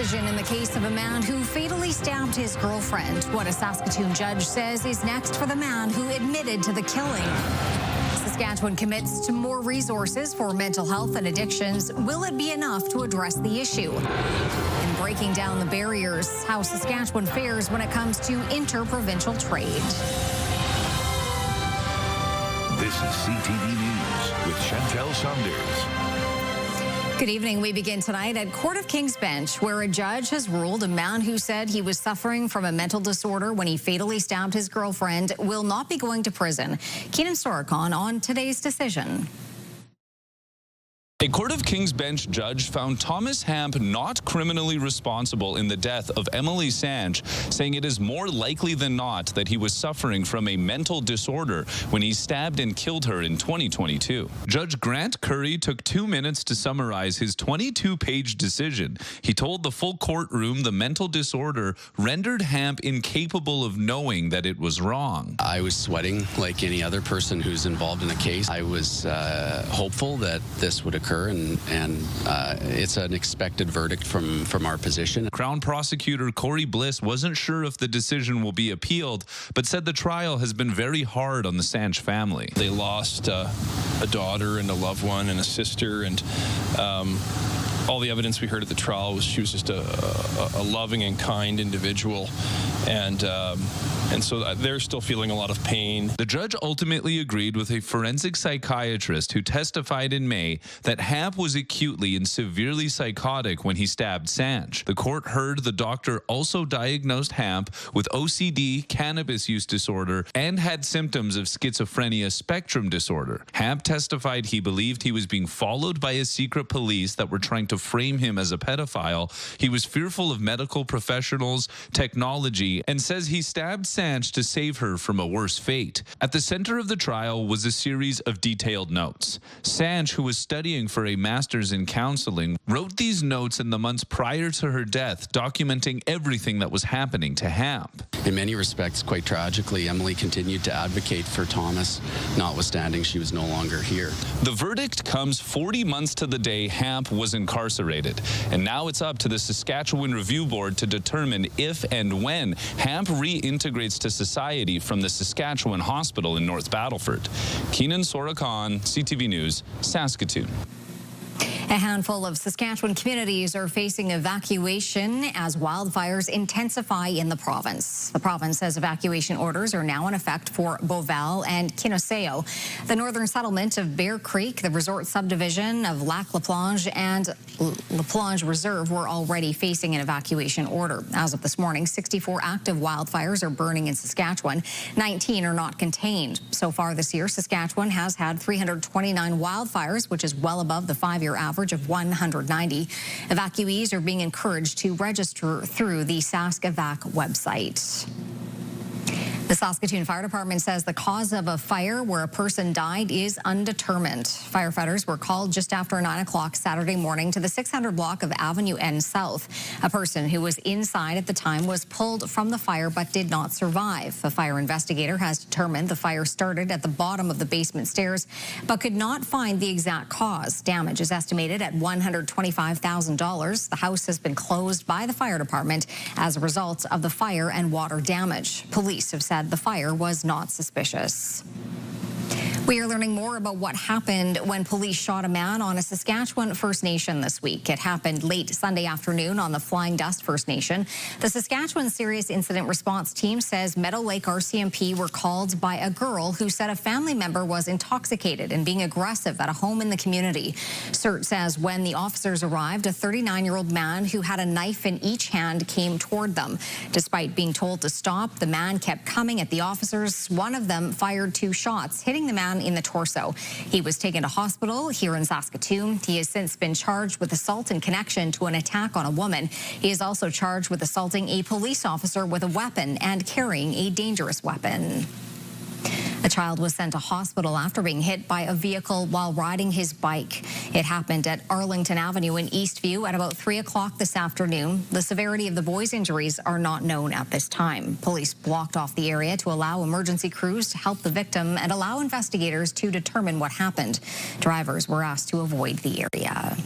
decision in the case of a man who fatally stabbed his girlfriend. What a Saskatoon judge says is next for the man who admitted to the killing. Saskatchewan commits to more resources for mental health and addictions. Will it be enough to address the issue? And breaking down the barriers, how Saskatchewan fares when it comes to interprovincial trade. This is CTV News with Chantel Saunders. Good evening. We begin tonight at Court of King's Bench, where a judge has ruled a man who said he was suffering from a mental disorder when he fatally stabbed his girlfriend will not be going to prison. Keenan Sorokon on today's decision. A Court of King's Bench judge found Thomas Hamp not criminally responsible in the death of Emily Sanch, saying it is more likely than not that he was suffering from a mental disorder when he stabbed and killed her in 2022. Judge Grant Curry took 2 minutes to summarize his 22-page decision. He told the full courtroom the mental disorder rendered Hamp incapable of knowing that it was wrong. I was sweating like any other person who's involved in a case. I was hopeful that this would occur, and it's an expected verdict from our position. Crown Prosecutor Corey Bliss wasn't sure if the decision will be appealed, but said the trial has been very hard on the Sanch family. They lost a daughter and a loved one and a sister, and all the evidence we heard at the trial was she was just a loving and kind individual, and so they're still feeling a lot of pain. The judge ultimately agreed with a forensic psychiatrist who testified in May that Hamp was acutely and severely psychotic when he stabbed Sanch. The court heard the doctor also diagnosed Hamp with OCD, cannabis use disorder, and had symptoms of schizophrenia spectrum disorder. Hamp testified he believed he was being followed by a secret police that were trying to frame him as a pedophile. He was fearful of medical professionals, technology, and says he stabbed Sanch to save her from a worse fate. At the center of the trial was a series of detailed notes. Sanch, who was studying for a master's in counseling, wrote these notes in the months prior to her death, documenting everything that was happening to Hamp. In many respects, quite tragically, Emily continued to advocate for Thomas, notwithstanding she was no longer here. The verdict comes 40 months to the day Hamp was incarcerated, and now it's up to the Saskatchewan Review Board to determine if and when Hamp reintegrates to society from the Saskatchewan Hospital in North Battleford. Keenan Sorokon, CTV News, Saskatoon. A handful of Saskatchewan communities are facing evacuation as wildfires intensify in the province. The province says evacuation orders are now in effect for Beauval and Kinoseo. The northern settlement of Bear Creek, the resort subdivision of Lac La Plonge, and La Plonge Reserve were already facing an evacuation order. As of this morning, 64 active wildfires are burning in Saskatchewan. 19 are not contained. So far this year, Saskatchewan has had 329 wildfires, which is well above the 5-year average of 190. Evacuees are being encouraged to register through the Sask Evac website. The Saskatoon Fire Department says the cause of a fire where a person died is undetermined. Firefighters were called just after 9 o'clock Saturday morning to the 600 block of Avenue N South. A person who was inside at the time was pulled from the fire but did not survive. A fire investigator has determined the fire started at the bottom of the basement stairs but could not find the exact cause. Damage is estimated at $125,000. The house has been closed by the fire department as a result of the fire and water damage. Police have said the fire was not suspicious. We are learning more about what happened when police shot a man on a Saskatchewan First Nation this week. It happened late Sunday afternoon on the Flying Dust First Nation. The Saskatchewan Serious Incident Response Team says Meadow Lake RCMP were called by a girl who said a family member was intoxicated and being aggressive at a home in the community. CERT says when the officers arrived, a 39-year-old man who had a knife in each hand came toward them. Despite being told to stop, the man kept coming at the officers. One of them fired 2 shots, hitting the man in the torso. He was taken to hospital here in Saskatoon. He has since been charged with assault in connection to an attack on a woman. He is also charged with assaulting a police officer with a weapon and carrying a dangerous weapon. A child was sent to hospital after being hit by a vehicle while riding his bike. It happened at Arlington Avenue in Eastview at about 3 o'clock this afternoon. The severity of the boy's injuries are not known at this time. Police blocked off the area to allow emergency crews to help the victim and allow investigators to determine what happened. Drivers were asked to avoid the area.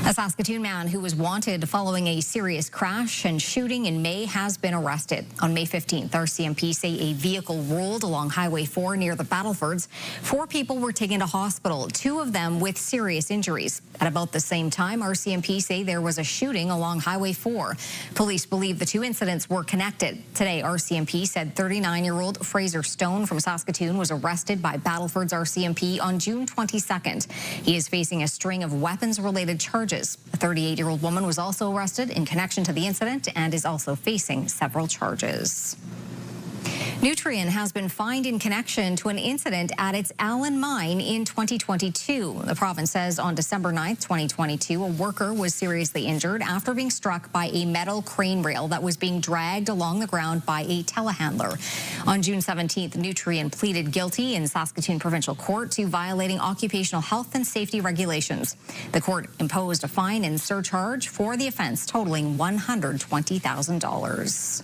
A Saskatoon man who was wanted following a serious crash and shooting in May has been arrested. On May 15th, RCMP say a vehicle rolled along Highway 4 near the Battlefords. 4 people were taken to hospital, 2 of them with serious injuries. At about the same time, RCMP say there was a shooting along Highway 4. Police believe the 2 incidents were connected. Today, RCMP said 39-year-old Fraser Stone from Saskatoon was arrested by Battleford's RCMP on June 22nd. He is facing a string of weapons-related charges. A 38-year-old woman was also arrested in connection to the incident and is also facing several charges. Nutrien has been fined in connection to an incident at its Allen mine in 2022. The province says on December 9th, 2022, a worker was seriously injured after being struck by a metal crane rail that was being dragged along the ground by a telehandler. On June 17th, Nutrien pleaded guilty in Saskatoon Provincial Court to violating occupational health and safety regulations. The court imposed a fine and surcharge for the offense totaling $120,000.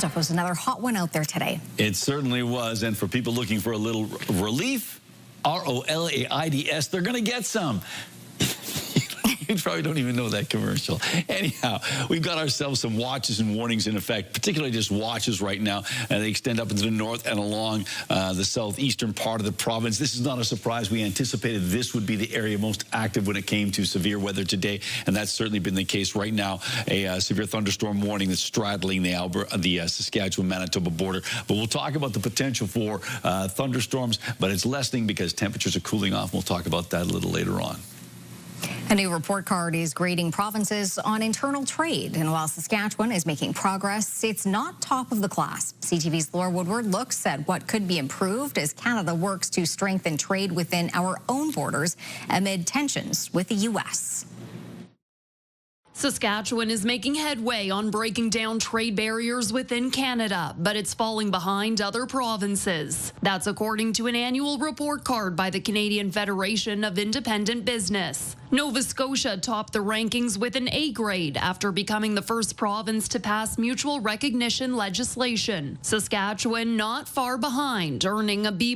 That was another hot one out there today. It certainly was. And for people looking for a little relief, ROLAIDS, they're going to get some. You probably don't even know that commercial. Anyhow, we've got ourselves some watches and warnings in effect, particularly just watches right now. They extend up into the north and along the southeastern part of the province. This is not a surprise. We anticipated this would be the area most active when it came to severe weather today, and that's certainly been the case right now. A severe thunderstorm warning that's straddling the Saskatchewan-Manitoba border. But we'll talk about the potential for thunderstorms, but it's lessening because temperatures are cooling off. We'll talk about that a little later on. A new report card is grading provinces on internal trade. And while Saskatchewan is making progress, it's not top of the class. CTV's Laura Woodward looks at what could be improved as Canada works to strengthen trade within our own borders amid tensions with the U.S. Saskatchewan is making headway on breaking down trade barriers within Canada, but it's falling behind other provinces. That's according to an annual report card by the Canadian Federation of Independent Business. Nova Scotia topped the rankings with an A grade after becoming the first province to pass mutual recognition legislation. Saskatchewan not far behind, earning a B-.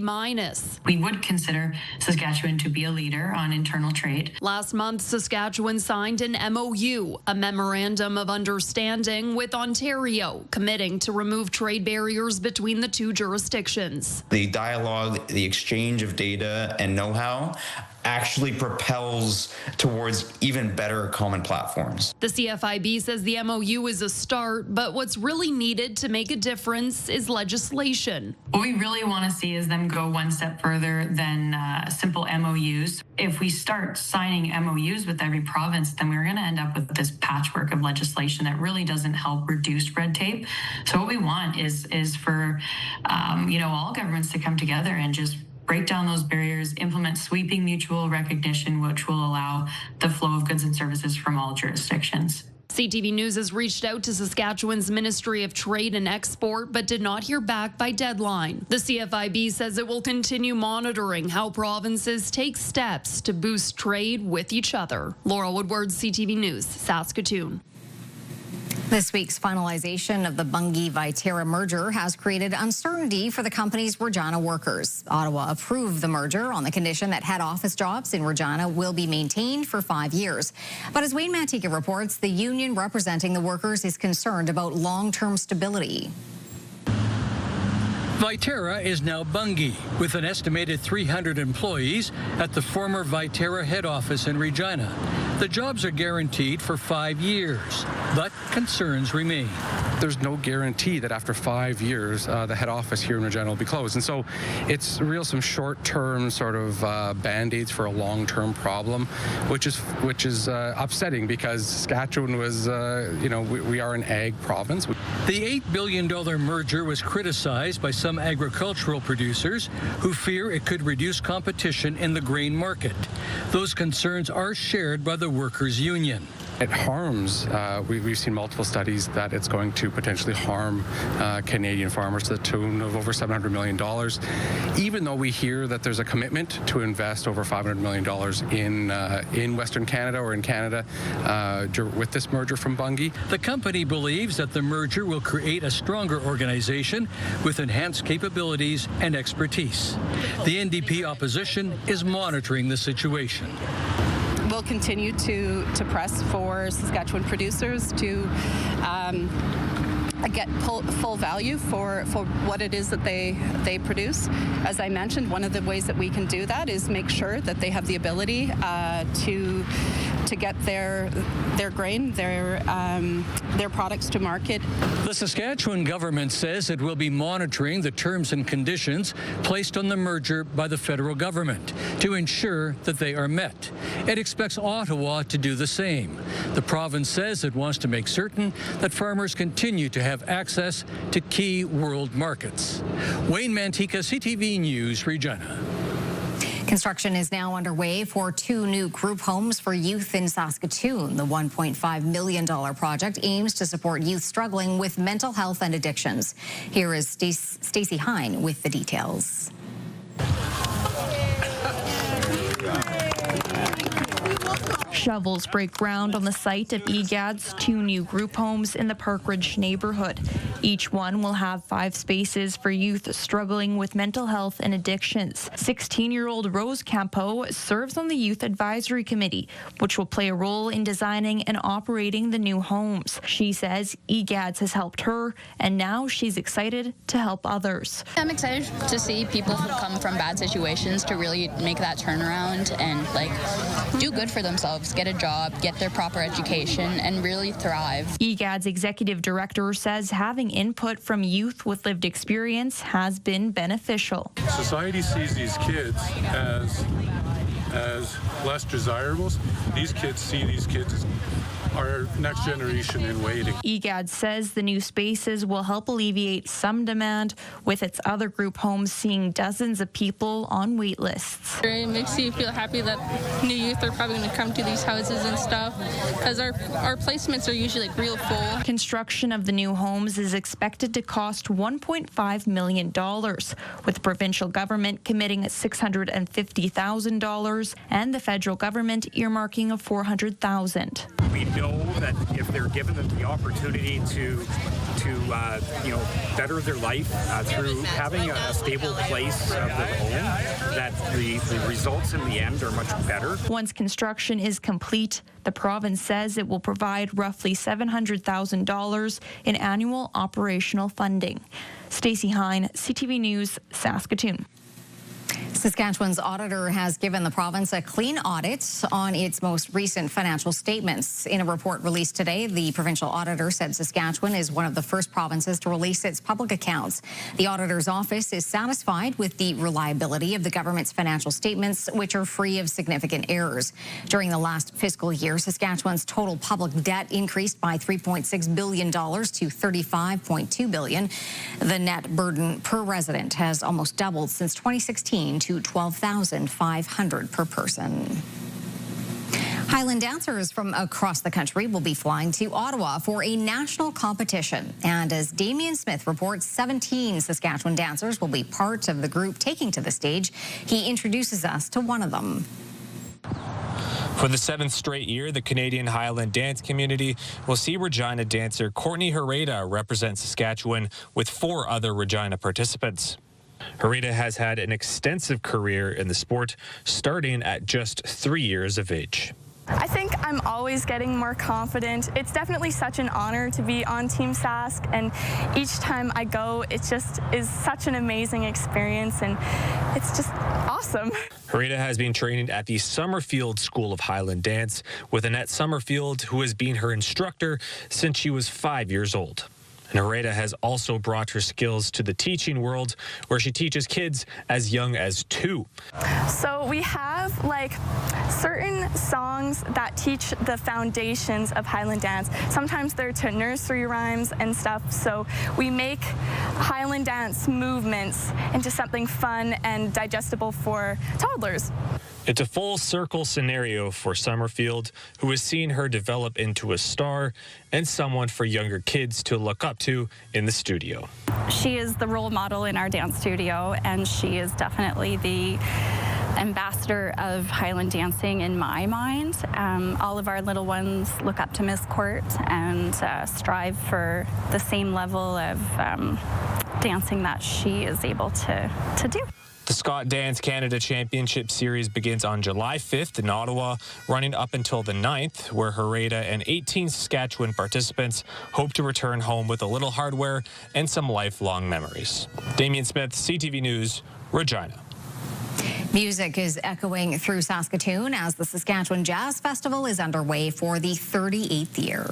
We would consider Saskatchewan to be a leader on internal trade. Last month, Saskatchewan signed an MOU, a memorandum of understanding with Ontario, committing to remove trade barriers between the 2 jurisdictions. The dialogue, the exchange of data and know-how actually propels towards even better common platforms. The CFIB says the MOU is a start, but what's really needed to make a difference is legislation. What we really want to see is them go one step further than simple MOUs. If we start signing MOUs with every province, then we're going to end up with this patchwork of legislation that really doesn't help reduce red tape. So what we want is for all governments to come together and just break down those barriers, implement sweeping mutual recognition, which will allow the flow of goods and services from all jurisdictions. CTV News has reached out to Saskatchewan's Ministry of Trade and Export, but did not hear back by deadline. The CFIB says it will continue monitoring how provinces take steps to boost trade with each other. Laura Woodward, CTV News, Saskatoon. This week's finalization of the Bunge-Viterra merger has created uncertainty for the company's Regina workers. Ottawa approved the merger on the condition that head office jobs in Regina will be maintained for 5 years. But as Wayne Mantika reports, the union representing the workers is concerned about long-term stability. Viterra is now Bunge, with an estimated 300 employees at the former Viterra head office in Regina. The jobs are guaranteed for 5 years, but concerns remain. There's no guarantee that after 5 years, the head office here in Regina will be closed. And so it's some short-term sort of band-aids for a long-term problem, which is upsetting because Saskatchewan was, we are an ag province. The $8 billion merger was criticized by some agricultural producers who fear it could reduce competition in the grain market. Those concerns are shared by the workers' union. It harms, we've seen multiple studies that it's going to potentially harm Canadian farmers to the tune of over $700 million. Even though we hear that there's a commitment to invest over $500 million in Western Canada or in Canada with this merger from Bunge. The company believes that the merger will create a stronger organization with enhanced capabilities and expertise. The NDP opposition is monitoring the situation. We'll continue to press for Saskatchewan producers to get full value for what it is that they produce. As I mentioned, one of the ways that we can do that is make sure that they have the ability to get their grain, their products to market. The Saskatchewan government says it will be monitoring the terms and conditions placed on the merger by the federal government to ensure that they are met. It expects Ottawa to do the same. The province says it wants to make certain that farmers continue to have access to key world markets. Wayne Mantika, CTV News, Regina. Construction is now underway for 2 new group homes for youth in Saskatoon. The $1.5 million project aims to support youth struggling with mental health and addictions. Here is Stacey Hine with the details. Shovels break ground on the site of EGAD's 2 new group homes in the Parkridge neighborhood. Each one will have 5 spaces for youth struggling with mental health and addictions. 16-year-old Rose Campo serves on the Youth Advisory Committee, which will play a role in designing and operating the new homes. She says EGAD's has helped her, and now she's excited to help others. I'm excited to see people who come from bad situations to really make that turnaround and do good for themselves, get a job, get their proper education, and really thrive. EGAD's executive director says having input from youth with lived experience has been beneficial. Society sees these kids as less desirables. These kids see these kids as our next generation in waiting. EGAD says the new spaces will help alleviate some demand, with its other group homes seeing dozens of people on wait lists. It makes you feel happy that new youth are probably going to come to these houses and stuff, because our placements are usually real full. Construction of the new homes is expected to cost $1.5 million, with the provincial government committing $650,000 and the federal government earmarking $400,000. We know that if they're given the opportunity to better their life through having a stable place of their own, that the results in the end are much better. Once construction is complete, the province says it will provide roughly $700,000 in annual operational funding. Stacey Hine, CTV News, Saskatoon. Saskatchewan's auditor has given the province a clean audit on its most recent financial statements. In a report released today, the provincial auditor said Saskatchewan is one of the first provinces to release its public accounts. The auditor's office is satisfied with the reliability of the government's financial statements, which are free of significant errors. During the last fiscal year, Saskatchewan's total public debt increased by $3.6 billion to $35.2 billion. The net burden per resident has almost doubled since 2016 to $12,500 per person. Highland dancers from across the country will be flying to Ottawa for a national competition. And as Damien Smith reports, 17 Saskatchewan dancers will be part of the group taking to the stage. He introduces us to one of them. For the 7th straight year, the Canadian Highland dance community will see Regina dancer Courtney Hereda represent Saskatchewan with 4 other Regina participants. Hereda has had an extensive career in the sport, starting at just 3 years of age. I think I'm always getting more confident. It's definitely such an honor to be on Team Sask, and each time I go, it just is such an amazing experience, and it's just awesome. Hereda has been training at the Summerfield School of Highland Dance with Annette Summerfield, who has been her instructor since she was 5 years old. And Hereda has also brought her skills to the teaching world, where she teaches kids as young as 2. So we have certain songs that teach the foundations of Highland dance. Sometimes they're to nursery rhymes and stuff. So we make Highland dance movements into something fun and digestible for toddlers. It's a full circle scenario for Summerfield, who has seen her develop into a star and someone for younger kids to look up to in the studio. She is the role model in our dance studio, and she is definitely the ambassador of Highland dancing in my mind. All of our little ones look up to Miss Court and strive for the same level of dancing that she is able to do. The Scott Dance Canada Championship Series begins on July 5th in Ottawa, running up until the 9th, where Hareda and 18 Saskatchewan participants hope to return home with a little hardware and some lifelong memories. Damien Smith, CTV News, Regina. Music is echoing through Saskatoon as the Saskatchewan Jazz Festival is underway for the 38th year.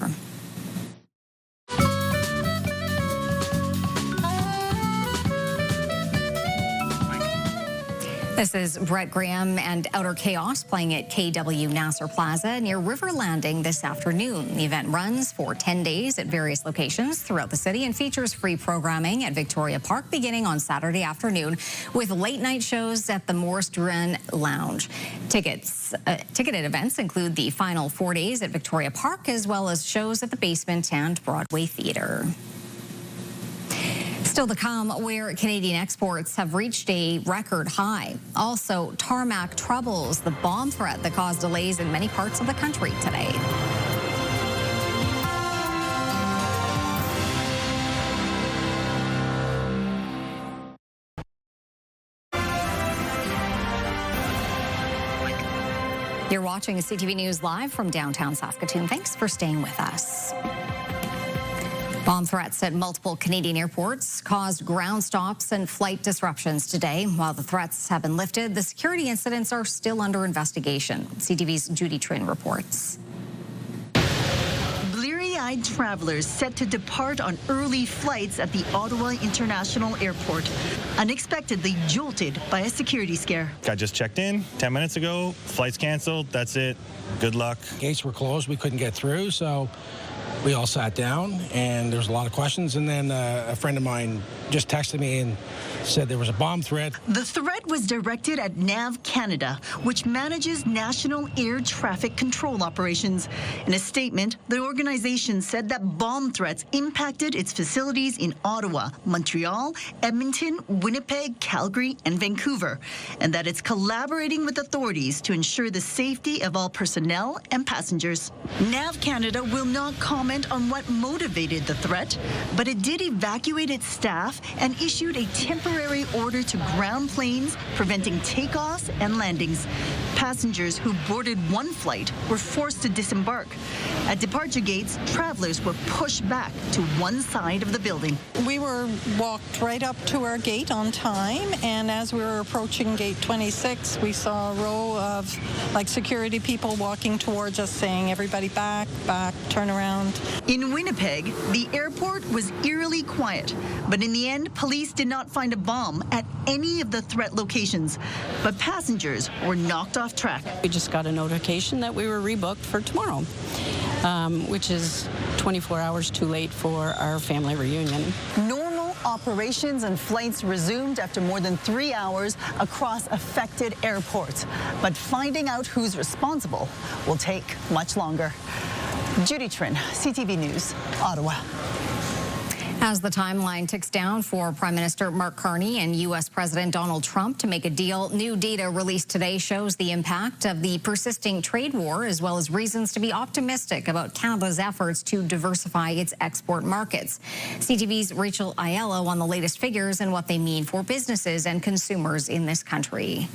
This is Brett Graham and Outer Chaos playing at KW Nasser Plaza near River Landing this afternoon. The event runs for 10 days at various locations throughout the city and features free programming at Victoria Park beginning on Saturday afternoon with late night shows at the Morris Duran Lounge. Ticketed events include the final 4 days at Victoria Park as well as shows at the Basement and Broadway Theatre. Still to come, where Canadian exports have reached a record high. Also, tarmac troubles, the bomb threat that caused delays in many parts of the country today. You're watching CTV News live from downtown Saskatoon. Thanks for staying with us. Bomb threats at multiple Canadian airports caused ground stops and flight disruptions today. While the threats have been lifted, the security incidents are still under investigation. CTV's Judy Trinh reports. Bleary-eyed travelers set to depart on early flights at the Ottawa International Airport, unexpectedly jolted by a security scare. I just checked in 10 minutes ago. Flight's canceled. That's it. Good luck. Gates were closed. We couldn't get through, so we all sat down, and there was a lot of questions, and then a friend of mine just texted me and said there was a bomb threat. The threat was directed at NAV Canada, which manages national air traffic control operations. In a statement, the organization said that bomb threats impacted its facilities in Ottawa, Montreal, Edmonton, Winnipeg, Calgary, and Vancouver, and that it's collaborating with authorities to ensure the safety of all personnel and passengers. NAV Canada will not comment on what motivated the threat, but it did evacuate its staff and issued a temporary order to ground planes, preventing takeoffs and landings. Passengers who boarded one flight were forced to disembark. At departure gates, travelers were pushed back to one side of the building. We were walked right up to our gate on time, and as we were approaching gate 26, we saw a row of security people walking towards us saying, everybody back, turn around. In Winnipeg, the airport was eerily quiet, but in the end, police did not find a bomb at any of the threat locations, but passengers were knocked off track. We just got a notification that we were rebooked for tomorrow, which is 24 hours too late for our family reunion. Normal operations and flights resumed after more than 3 hours across affected airports, but finding out who's responsible will take much longer. Judy Trinh, CTV News, Ottawa. As the timeline ticks down for Prime Minister Mark Carney and U.S. President Donald Trump to make a deal, new data released today shows the impact of the persisting trade war, as well as reasons to be optimistic about Canada's efforts to diversify its export markets. CTV's Rachel Aiello on the latest figures and what they mean for businesses and consumers in this country.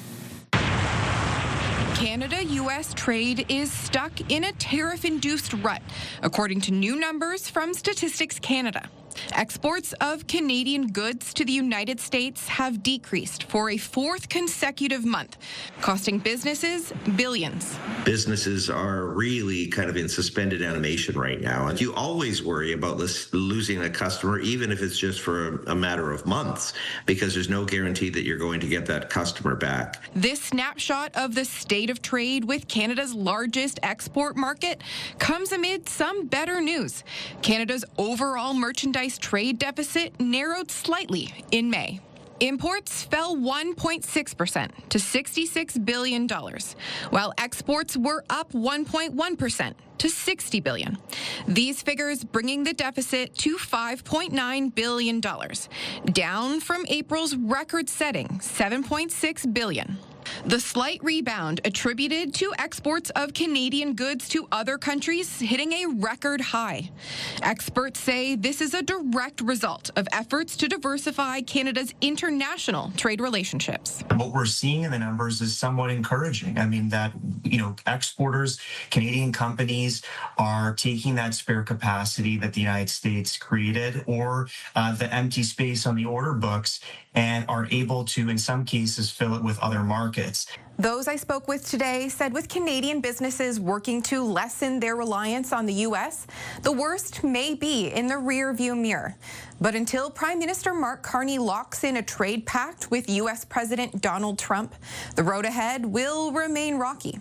Canada-U.S. trade is stuck in a tariff-induced rut, according to new numbers from Statistics Canada. Exports of Canadian goods to the United States have decreased for a fourth consecutive month, costing businesses billions. Businesses are really kind of in suspended animation right now. And you always worry about losing a customer, even if it's just for a matter of months, because there's no guarantee that you're going to get that customer back. This snapshot of the state of trade with Canada's largest export market comes amid some better news. Canada's overall merchandise trade deficit narrowed slightly in May. Imports fell 1.6% to $66 billion, while exports were up 1.1% to $60 billion. These figures bringing the deficit to $5.9 billion, down from April's record-setting $7.6 billion. The slight rebound attributed to exports of Canadian goods to other countries hitting a record high. Experts say this is a direct result of efforts to diversify Canada's international trade relationships. What we're seeing in the numbers is somewhat encouraging. I mean, that, exporters, Canadian companies are taking that spare capacity that the United States created or the empty space on the order books and are able to, in some cases, fill it with other markets. Those I spoke with today said with Canadian businesses working to lessen their reliance on the U.S., the worst may be in the rearview mirror. But until Prime Minister Mark Carney locks in a trade pact with U.S. President Donald Trump, the road ahead will remain rocky.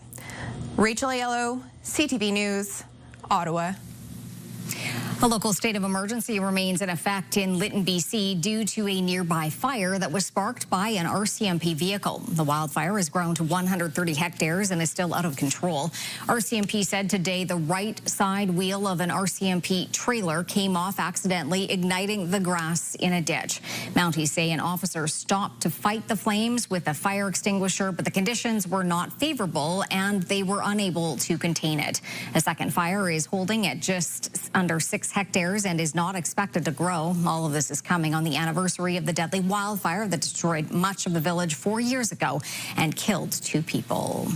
Rachel Aiello, CTV News, Ottawa. A local state of emergency remains in effect in Lytton, BC, due to a nearby fire that was sparked by an RCMP vehicle. The wildfire has grown to 130 hectares and is still out of control. RCMP said today the right side wheel of an RCMP trailer came off accidentally, igniting the grass in a ditch. Mounties say an officer stopped to fight the flames with a fire extinguisher, but the conditions were not favorable and they were unable to contain it. A second fire is holding at just under 6 hectares and is not expected to grow. All of this is coming on the anniversary of the deadly wildfire that destroyed much of the village 4 years ago and killed 2 people.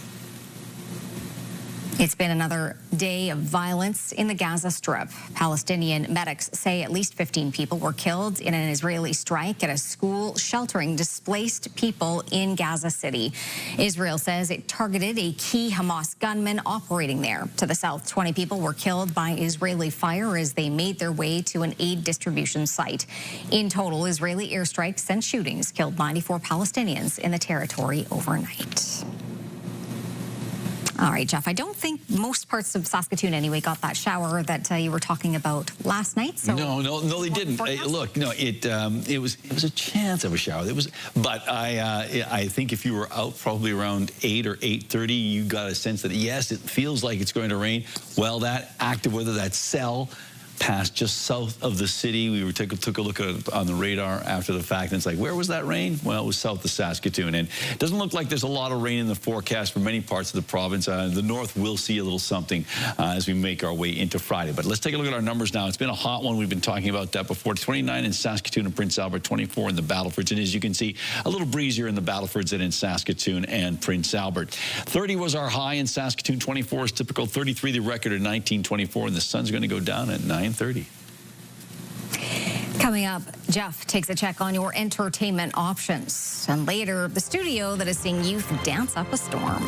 It's been another day of violence in the Gaza Strip. Palestinian medics say at least 15 people were killed in an Israeli strike at a school sheltering displaced people in Gaza City. Israel says it targeted a key Hamas gunman operating there. To the south, 20 people were killed by Israeli fire as they made their way to an aid distribution site. In total, Israeli airstrikes and shootings killed 94 Palestinians in the territory overnight. All right, Jeff, I don't think most parts of Saskatoon anyway got that shower that you were talking about last night. So no, they didn't. Look, no, it was a chance of a shower. But I think if you were out probably around 8 or 8:30, you got a sense that yes, it feels like it's going to rain. Well, that active weather, that cell passed just south of the city. We took a look at it on the radar after the fact, and it's like, where was that rain? Well, it was south of Saskatoon, and it doesn't look like there's a lot of rain in the forecast for many parts of the province. The north will see a little something as we make our way into Friday. But let's take a look at our numbers now. It's been a hot one. We've been talking about that before. 29 in Saskatoon and Prince Albert, 24 in the Battlefords, and as you can see, a little breezier in the Battlefords than in Saskatoon and Prince Albert. 30 was our high in Saskatoon, 24 is typical, 33 the record at 1924, and the sun's going to go down at 9:30. Coming up, Jeff takes a check on your entertainment options. And later, the studio that is seeing youth dance up a storm.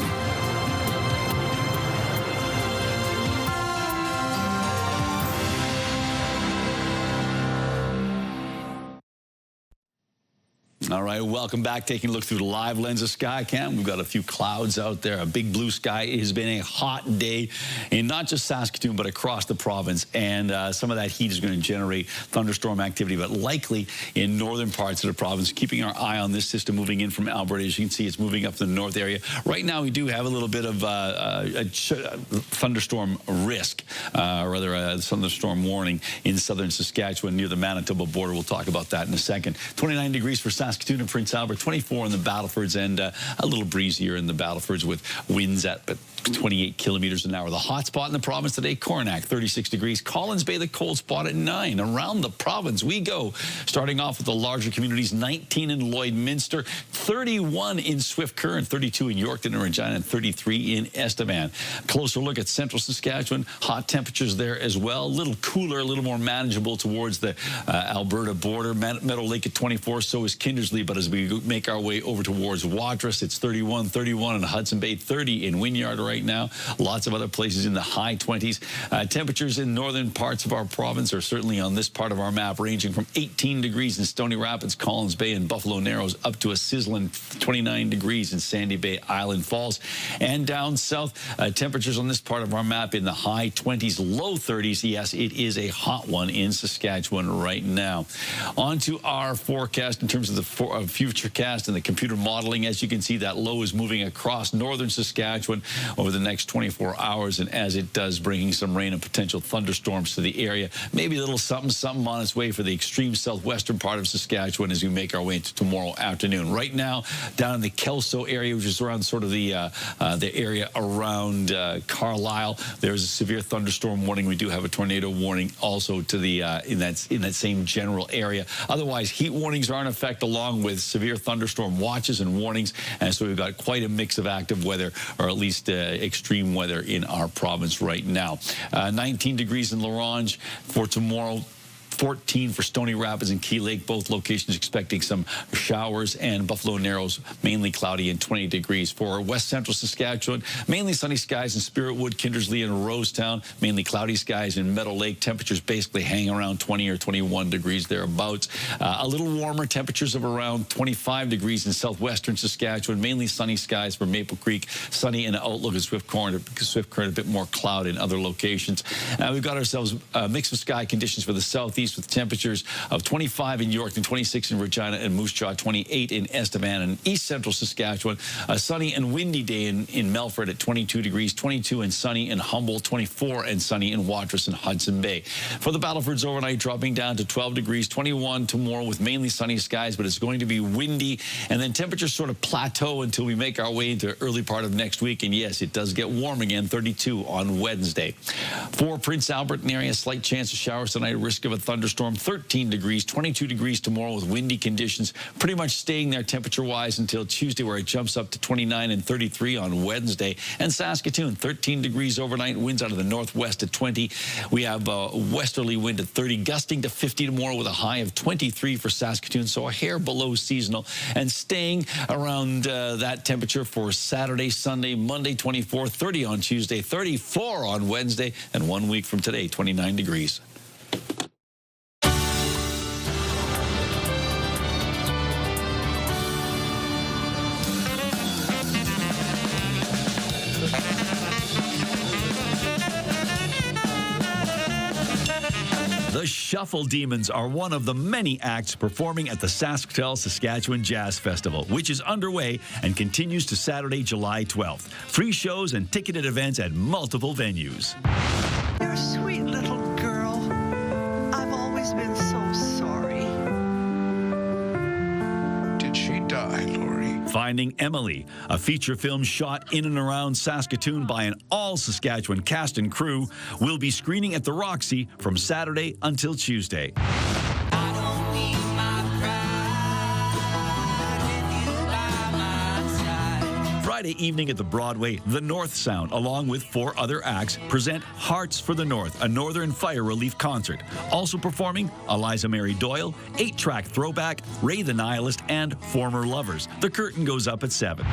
All right, welcome back. Taking a look through the live lens of Skycam. We've got a few clouds out there, a big blue sky. It has been a hot day in not just Saskatoon, but across the province. And some of that heat is going to generate thunderstorm activity, but likely in northern parts of the province. Keeping our eye on this system moving in from Alberta. As you can see, it's moving up to the north area. Right now, we do have a little bit of a thunderstorm risk, or rather a thunderstorm warning in southern Saskatchewan near the Manitoba border. We'll talk about that in a second. 29 degrees for Saskatoon and Prince Albert, 24 in the Battlefords, and a little breezier in the Battlefords with winds at 28 kilometers an hour. The hot spot in the province today, Coronach, 36 degrees. Collins Bay, the cold spot at 9. Around the province we go. Starting off with the larger communities, 19 in Lloydminster, 31 in Swift Current, 32 in Yorkton and Regina, and 33 in Estevan. Closer look at central Saskatchewan. Hot temperatures there as well. A little cooler, a little more manageable towards the Alberta border. Meadow Lake at 24, so is Kindersley. But as we make our way over towards Watrous, it's 31 in Hudson Bay, 30 in Wynyard right now. Lots of other places in the high 20s. Temperatures in northern parts of our province are certainly on this part of our map, ranging from 18 degrees in Stony Rapids, Collins Bay, and Buffalo Narrows, up to a sizzling 29 degrees in Sandy Bay, Island Falls. And down south, temperatures on this part of our map in the high 20s, low 30s. Yes, it is a hot one in Saskatchewan right now. On to our forecast in terms of the futurecast and the computer modeling. As you can see, that low is moving across northern Saskatchewan over the next 24 hours, and as it does, bringing some rain and potential thunderstorms to the area. Maybe a little something on its way for the extreme southwestern part of Saskatchewan as we make our way into tomorrow afternoon. Right now, down in the Kelso area, which is around sort of the area around Carlisle, there's a severe thunderstorm warning. We do have a tornado warning also to the in that same general area. Otherwise, heat warnings are in effect, along with severe thunderstorm watches and warnings, and so we've got quite a mix of active weather, or at least extreme weather, in our province right now. 19 degrees in La Ronge for tomorrow. 14 for Stony Rapids and Key Lake, both locations expecting some showers, and Buffalo Narrows mainly cloudy and 20 degrees. For west central Saskatchewan, mainly sunny skies in Spiritwood, Kindersley, and Rosetown, mainly cloudy skies in Meadow Lake. Temperatures basically hang around 20 or 21 degrees thereabouts. A little warmer, temperatures of around 25 degrees in southwestern Saskatchewan, mainly sunny skies for Maple Creek, sunny in Outlook and Swift Current, a bit more cloud in other locations. We've got ourselves a mix of sky conditions for the southeast, with temperatures of 25 in York and 26 in Regina and Moose Jaw, 28 in Estevan, and east central Saskatchewan. A sunny and windy day in Melfort at 22 degrees, 22 and sunny in Humboldt, 24 and sunny in Watrous and Hudson Bay. For the Battlefords overnight, dropping down to 12 degrees, 21 tomorrow with mainly sunny skies, but it's going to be windy, and then temperatures sort of plateau until we make our way into the early part of next week. And yes, it does get warm again, 32 on Wednesday. For Prince Albert and area, slight chance of showers tonight, risk of a thunderstorm, 13 degrees, 22 degrees tomorrow with windy conditions, pretty much staying there temperature-wise until Tuesday, where it jumps up to 29 and 33 on Wednesday. And Saskatoon, 13 degrees overnight, winds out of the northwest at 20. We have a westerly wind at 30, gusting to 50 tomorrow with a high of 23 for Saskatoon, so a hair below seasonal, and staying around that temperature for Saturday, Sunday, Monday, 24, 30 on Tuesday, 34 on Wednesday, and 1 week from today, 29 degrees. The Shuffle Demons are one of the many acts performing at the Sasktel Saskatchewan Jazz Festival, which is underway and continues to Saturday, July 12th. Free shows and ticketed events at multiple venues. You're a sweet little girl. I've always been so sorry. Did she die, Lori? Finding Emily, a feature film shot in and around Saskatoon by an all-Saskatchewan cast and crew, will be screening at the Roxy from Saturday until Tuesday. Friday evening at the Broadway, the North Sound, along with 4 other acts, present Hearts for the North, a Northern Fire Relief concert. Also performing, Eliza Mary Doyle, 8-track throwback, Ray the Nihilist, and Former Lovers. The curtain goes up at 7.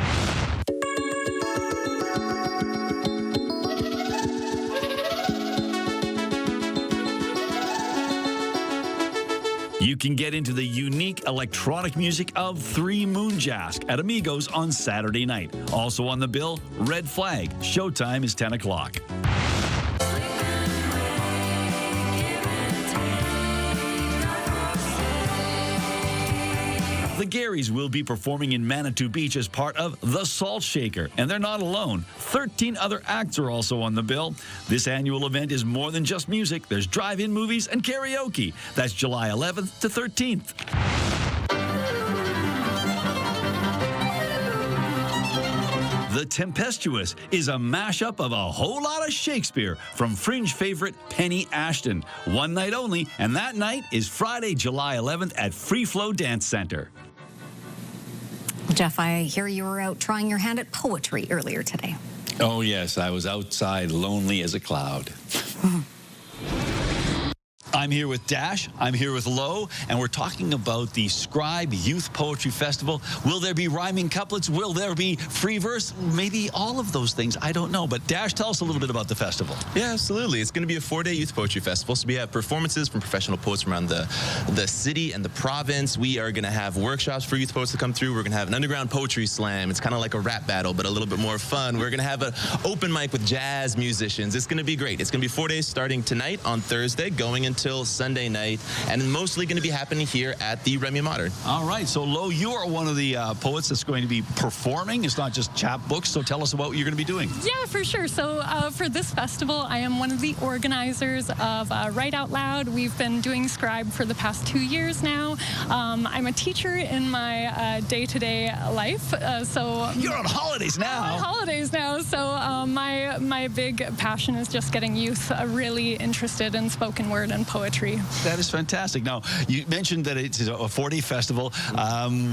You can get into the unique electronic music of Three Moonjask at Amigos on Saturday night. Also on the bill, Red Flag. Showtime is 10 o'clock. The Garys will be performing in Manitou Beach as part of The Salt Shaker, and they're not alone. 13 other acts are also on the bill. This annual event is more than just music. There's drive-in movies and karaoke. That's July 11th to 13th. The Tempestuous is a mashup of a whole lot of Shakespeare from Fringe favorite Penny Ashton. One night only, and that night is Friday, July 11th at Free Flow Dance Center. Jeff, I hear you were out trying your hand at poetry earlier today. Oh, yes. I was outside lonely as a cloud. I'm here with Dash, I'm here with Lo, and we're talking about the Scribe Youth Poetry Festival. Will there be rhyming couplets? Will there be free verse? Maybe all of those things. I don't know. But Dash, tell us a little bit about the festival. Yeah, absolutely. It's going to be a 4-day youth poetry festival. So we have performances from professional poets from around the city and the province. We are going to have workshops for youth poets to come through. We're going to have an underground poetry slam. It's kind of like a rap battle, but a little bit more fun. We're going to have an open mic with jazz musicians. It's going to be great. It's going to be 4 days starting tonight on Thursday, going until Sunday night, and mostly going to be happening here at the Remy Modern. All right, so Lo, you are one of the poets that's going to be performing. It's not just chapbooks, so tell us about what you're going to be doing. Yeah, for sure. So for this festival, I am one of the organizers of Write Out Loud. We've been doing Scribe for the past 2 years now. I'm a teacher in my day-to-day life, so... You're on holidays now. I'm on holidays now, so my big passion is just getting youth really interested in spoken word and poetry. That is fantastic. Now, you mentioned that it's a 4-day festival.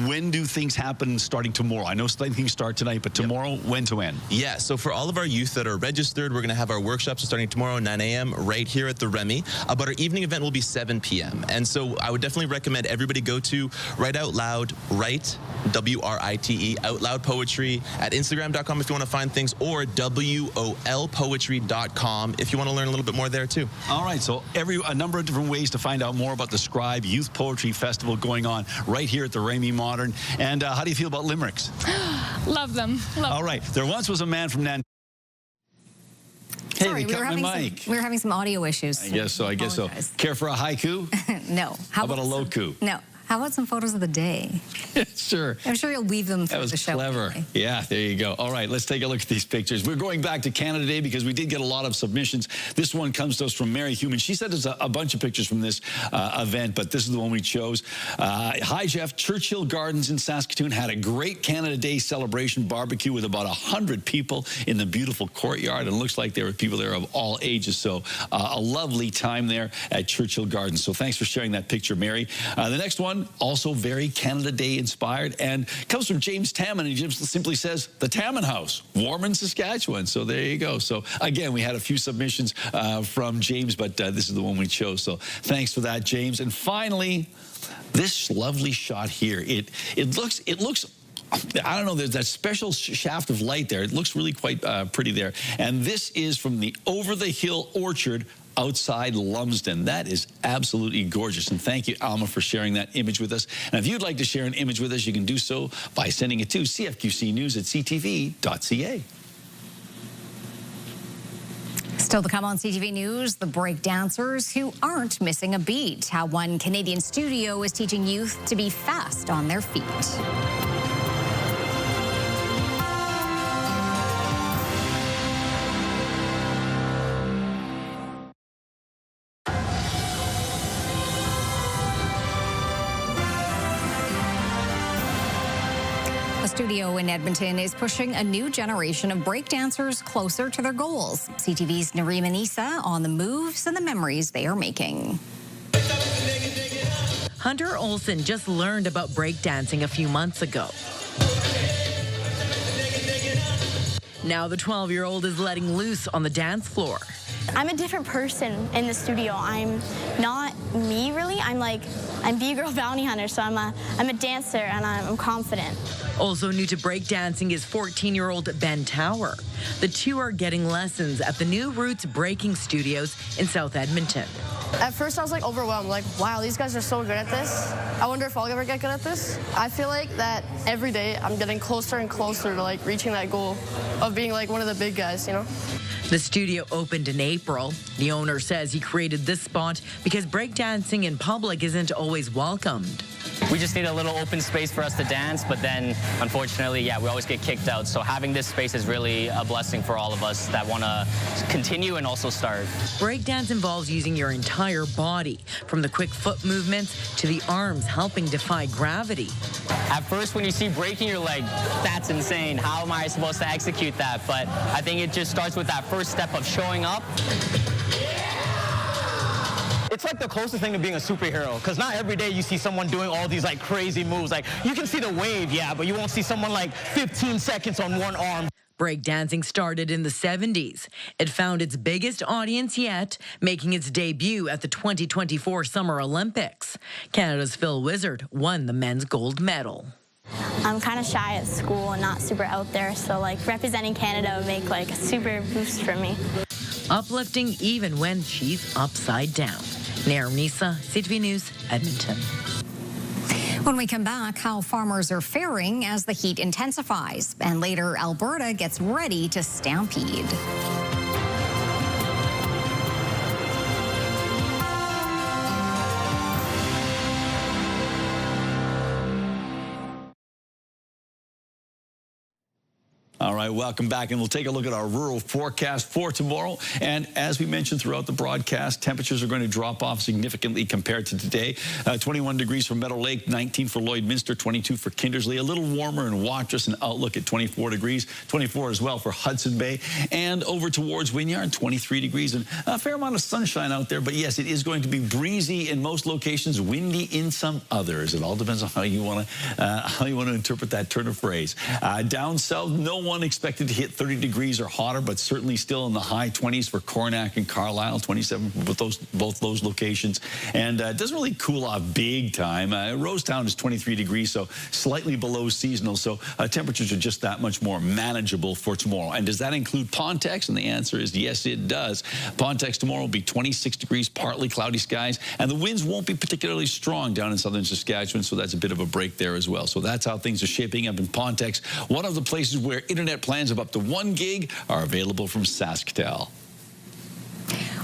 When do things happen starting tomorrow? I know things start tonight, but tomorrow, when to when? Yeah, so for all of our youth that are registered, we're going to have our workshops starting tomorrow, 9 a.m., right here at the Remy. But our evening event will be 7 p.m. And so I would definitely recommend everybody go to Write Out Loud, Write, W-R-I-T-E, Out Loud Poetry at Instagram.com if you want to find things, or WOLpoetry.com if you want to learn a little bit more there too. All right, so a number of different ways to find out more about the Scribe Youth Poetry Festival going on right here at the Remy Modern. And how do you feel about limericks? Love them. All right, there once was a man from Nan. Hey, Sorry, they cut my mic. We were having some audio issues. I guess so. Care for a haiku? No. How about a loku? No. How about some photos of the day? Sure. I'm sure you'll weave them through the show. That was clever. Anyway. Yeah, there you go. All right, let's take a look at these pictures. We're going back to Canada Day because we did get a lot of submissions. This one comes to us from Mary Human. She sent us a bunch of pictures from this event, but this is the one we chose. Hi, Jeff. Churchill Gardens in Saskatoon had a great Canada Day celebration barbecue with about 100 people in the beautiful courtyard. And it looks like there were people there of all ages. So a lovely time there at Churchill Gardens. So thanks for sharing that picture, Mary. The next one, also very Canada Day inspired, and comes from James Tamman, and he just simply says, the Tamman House, Warman, Saskatchewan. So there you go. So again, we had a few submissions from James, but this is the one we chose. So thanks for that, James. And finally, this lovely shot here. It looks I don't know, there's that special shaft of light there. It looks really quite pretty there. And this is from the Over the Hill Orchard outside Lumsden. That is absolutely gorgeous. And thank you, Alma, for sharing that image with us. And if you'd like to share an image with us, you can do so by sending it to cfqcnews@ctv.ca. Still to come on CTV News, the breakdancers who aren't missing a beat. How one Canadian studio is teaching youth to be fast on their feet. A studio in Edmonton is pushing a new generation of breakdancers closer to their goals. CTV's Nutrien Issa on the moves and the memories they are making. Hunter Olson just learned about breakdancing a few months ago. Now the 12-year-old is letting loose on the dance floor. I'm a different person in the studio. I'm not me, really. I'm B-Girl Bounty Hunter, so I'm a dancer and I'm confident. Also new to breakdancing is 14-year-old Ben Tower. The two are getting lessons at the New Roots Breaking Studios in South Edmonton. At first I was overwhelmed, wow, these guys are so good at this. I wonder if I'll ever get good at this. I feel like that every day I'm getting closer and closer to reaching that goal of being one of the big guys, you know? The studio opened in April. The owner says he created this spot because breakdancing in public isn't always welcomed. We just need a little open space for us to dance, but then, unfortunately, we always get kicked out. So having this space is really a blessing for all of us that want to continue and also start. Breakdance involves using your entire body, from the quick foot movements to the arms helping defy gravity. At first, when you see breaking, you're like, that's insane. How am I supposed to execute that? But I think it just starts with that first step of showing up. It's like the closest thing to being a superhero, because not every day you see someone doing all these crazy moves. You can see the wave, but you won't see someone 15 seconds on one arm. Breakdancing started in the 70s. It found its biggest audience yet, making its debut at the 2024 Summer Olympics. Canada's Phil Wizard won the men's gold medal. I'm kind of shy at school and not super out there, so like representing Canada would make like a super boost for me. Uplifting even when she's upside down. Nair Nisa, CTV News, Edmonton. When we come back, how farmers are faring as the heat intensifies. And later, Alberta gets ready to stampede. All right, welcome back, and we'll take a look at our rural forecast for tomorrow. And as we mentioned throughout the broadcast, temperatures are going to drop off significantly compared to today. 21 degrees for Meadow Lake, 19 for Lloydminster, 22 for Kindersley. A little warmer in Watrous and Outlook at 24 degrees, 24 as well for Hudson Bay. And over towards Wynyard, 23 degrees, and a fair amount of sunshine out there. But yes, it is going to be breezy in most locations, windy in some others. It all depends on how you want to interpret that turn of phrase. Down south, no one expected to hit 30 degrees or hotter, but certainly still in the high 20s for Coronach and Carlisle, 27 for both those locations. And it doesn't really cool off big time. Rosetown is 23 degrees, so slightly below seasonal. So temperatures are just that much more manageable for tomorrow. And does that include Pontex? And the answer is yes, it does. Pontex tomorrow will be 26 degrees, partly cloudy skies, and the winds won't be particularly strong down in southern Saskatchewan, so that's a bit of a break there as well. So that's how things are shaping up in Pontex, one of the places where internet plans of up to 1 gig are available from SaskTel.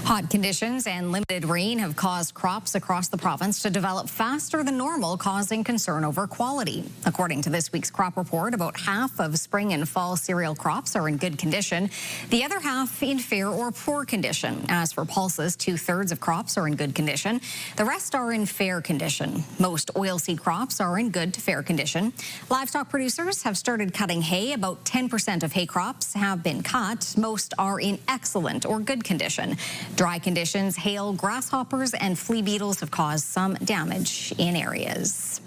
Hot conditions and limited rain have caused crops across the province to develop faster than normal, causing concern over quality. According to this week's crop report, about half of spring and fall cereal crops are in good condition, the other half in fair or poor condition. As for pulses, 2/3 of crops are in good condition. The rest are in fair condition. Most oilseed crops are in good to fair condition. Livestock producers have started cutting hay. About 10% of hay crops have been cut. Most are in excellent or good condition. Dry conditions, hail, grasshoppers, and flea beetles have caused some damage in areas.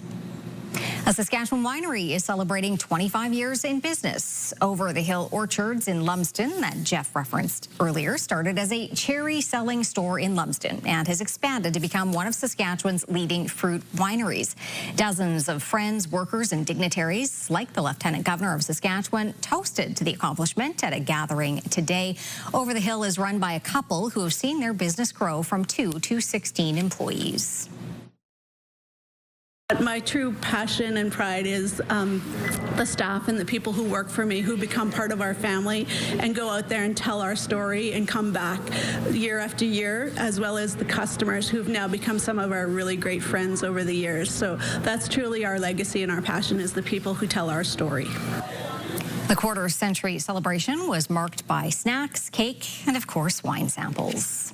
A Saskatchewan winery is celebrating 25 years in business. Over the Hill Orchards in Lumsden, that Jeff referenced earlier, started as a cherry-selling store in Lumsden and has expanded to become one of Saskatchewan's leading fruit wineries. Dozens of friends, workers, and dignitaries, like the Lieutenant Governor of Saskatchewan, toasted to the accomplishment at a gathering today. Over the Hill is run by a couple who have seen their business grow from 2 to 16 employees. My true passion and pride is the staff and the people who work for me, who become part of our family and go out there and tell our story and come back year after year, as well as the customers who've now become some of our really great friends over the years. So that's truly our legacy, and our passion is the people who tell our story. The quarter-century celebration was marked by snacks, cake, and of course, wine samples.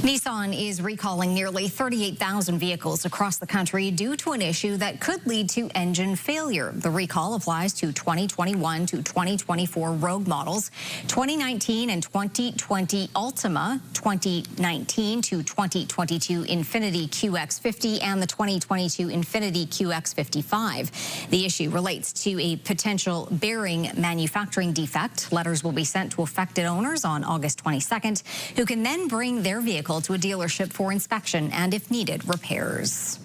Nissan is recalling nearly 38,000 vehicles across the country due to an issue that could lead to engine failure. The recall applies to 2021 to 2024 Rogue models, 2019 and 2020 Altima, 2019 to 2022 Infiniti QX50, and the 2022 Infiniti QX55. The issue relates to a potential bearing manufacturing defect. Letters will be sent to affected owners on August 22nd, who can then bring their vehicle to a dealership for inspection and, if needed, repairs.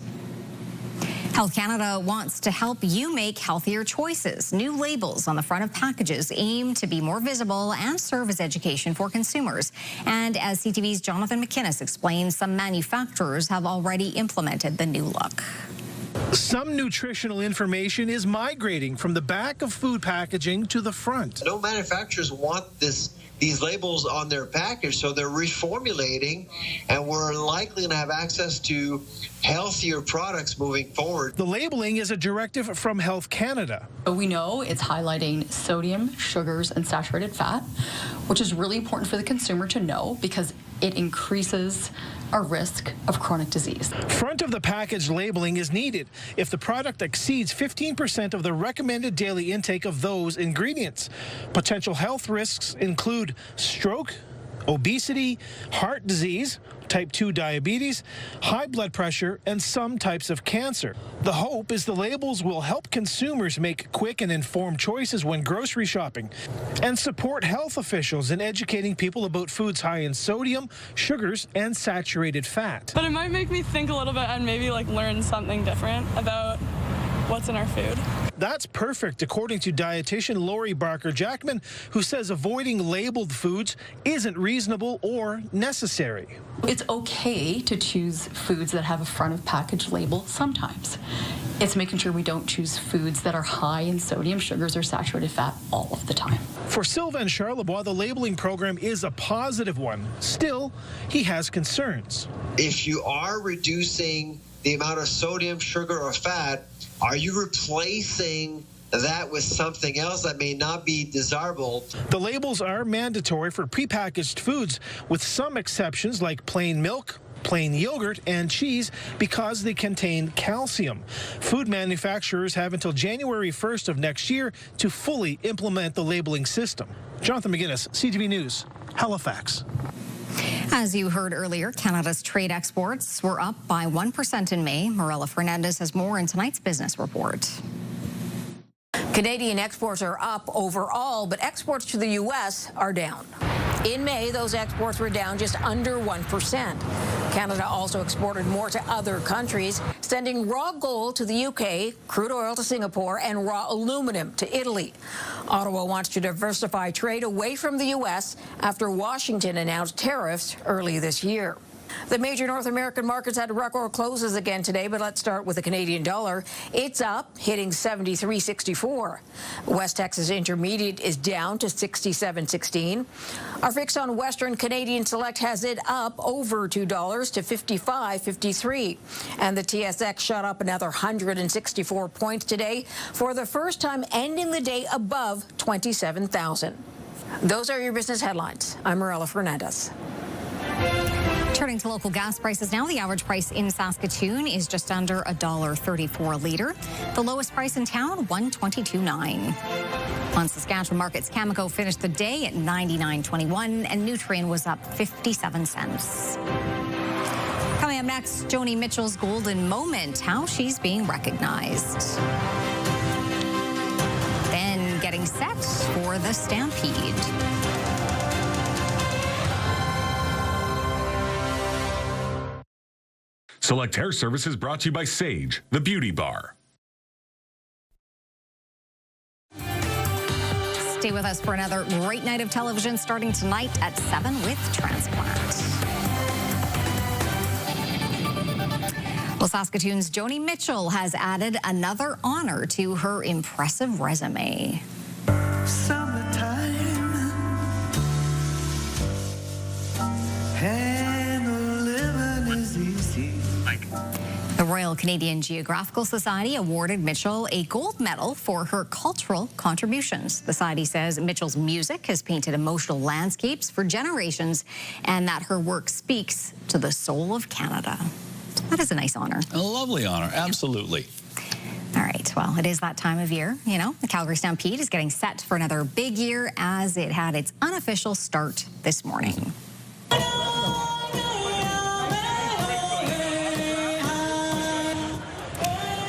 Health Canada wants to help you make healthier choices. New labels on the front of packages aim to be more visible and serve as education for consumers. And as CTV's Jonathan McInnes explains, some manufacturers have already implemented the new look. Some nutritional information is migrating from the back of food packaging to the front. No manufacturers want these labels on their package, so they're reformulating, and we're likely to have access to healthier products moving forward. The labeling is a directive from Health Canada. We know it's highlighting sodium, sugars, and saturated fat, which is really important for the consumer to know because it increases our risk of chronic disease. Front of the package labeling is needed if the product exceeds 15% of the recommended daily intake of those ingredients. Potential health risks include stroke, obesity, heart disease, type 2 diabetes, high blood pressure, and some types of cancer. The hope is the labels will help consumers make quick and informed choices when grocery shopping and support health officials in educating people about foods high in sodium, sugars, and saturated fat. But it might make me think a little bit and maybe like learn something different about what's in our food. That's perfect, according to dietitian Lori Barker-Jackman, who says avoiding labeled foods isn't reasonable or necessary. It's okay to choose foods that have a front of package label sometimes. It's making sure we don't choose foods that are high in sodium, sugars, or saturated fat all of the time. For Sylvain Charlebois, the labeling program is a positive one. Still, he has concerns. If you are reducing the amount of sodium, sugar, or fat, are you replacing that with something else that may not be desirable? The labels are mandatory for prepackaged foods, with some exceptions like plain milk, plain yogurt, and cheese because they contain calcium. Food manufacturers have until January 1st of next year to fully implement the labeling system. Jonathan McGinnis, CTV News, Halifax. As you heard earlier, Canada's trade exports were up by 1% in May. Marilla Fernandez has more in tonight's business report. Canadian exports are up overall, but exports to the U.S. are down. In May, those exports were down just under 1%. Canada also exported more to other countries, sending raw gold to the U.K., crude oil to Singapore, and raw aluminum to Italy. Ottawa wants to diversify trade away from the U.S. after Washington announced tariffs early this year. The major North American markets had record closes again today, but let's start with the Canadian dollar. It's up, hitting 73.64. West Texas Intermediate is down to 67.16. Our fix on Western Canadian Select has it up over $2 to 55.53. And the TSX shot up another 164 points today for the first time, ending the day above 27,000. Those are your business headlines. I'm Marilla Fernandez. Turning to local gas prices now, the average price in Saskatoon is just under $1.34 a litre. The lowest price in town, $1.22.9. On Saskatchewan markets, Cameco finished the day at $99.21 and Nutrien was up 57 cents. Coming up next, Joni Mitchell's golden moment, how she's being recognized. Then getting set for the Stampede. Select Hair Services brought to you by Sage, the beauty bar. Stay with us for another great night of television starting tonight at 7 with Transplant. Well, Saskatoon's Joni Mitchell has added another honor to her impressive resume. Summertime. And living is easy. The Royal Canadian Geographical Society awarded Mitchell a gold medal for her cultural contributions. The Society says Mitchell's music has painted emotional landscapes for generations and that her work speaks to the soul of Canada. That is a nice honor. A lovely honor, absolutely. All right, well, it is that time of year. You know, the Calgary Stampede is getting set for another big year as it had its unofficial start this morning.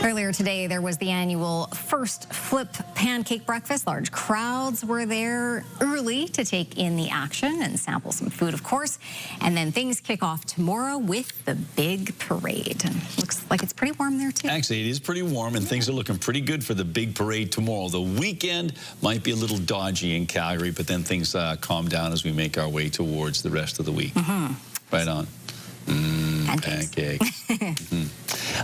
Earlier today, there was the annual First Flip Pancake Breakfast. Large crowds were there early to take in the action and sample some food, of course. And then things kick off tomorrow with the big parade. And looks like it's pretty warm there, too. Actually, it is pretty warm, and things are looking pretty good for the big parade tomorrow. The weekend might be a little dodgy in Calgary, but then things calm down as we make our way towards the rest of the week. Right on. Pancake.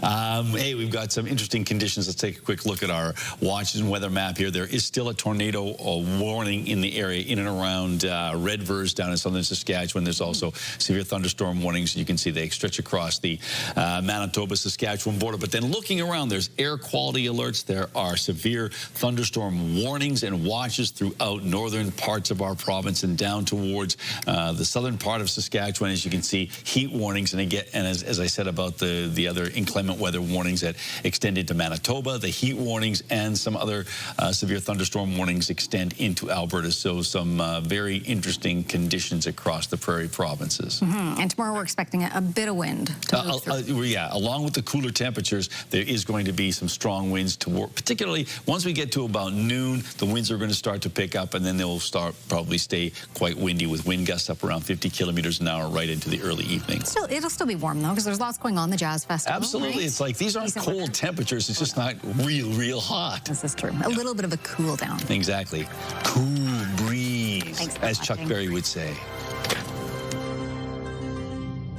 Hey, we've got some interesting conditions. Let's take a quick look at our watches and weather map here. There is still a tornado warning in the area in and around Redvers down in southern Saskatchewan. There's also severe thunderstorm warnings. You can see they stretch across the Manitoba-Saskatchewan border. But then looking around, there's air quality alerts. There are severe thunderstorm warnings and watches throughout northern parts of our province and down towards the southern part of Saskatchewan. As you can see, heat warnings. And again, and as I said about the other inclement inclement weather warnings that extend into Manitoba. The heat warnings and some other severe thunderstorm warnings extend into Alberta. So some very interesting conditions across the prairie provinces. And tomorrow we're expecting a bit of wind to move through. Yeah, along with the cooler temperatures, there is going to be some strong winds particularly once we get to about noon, the winds are going to start to pick up, and then they'll probably stay quite windy with wind gusts up around 50 kilometers an hour right into the early evening. It'll still be warm, though, because there's lots going on the Jazz Festival. Absolutely. Right? It's like these aren't cold temperatures. It's just not real hot. This is true. A little bit of a cool down. Exactly. Cool breeze, as Chuck Berry would say.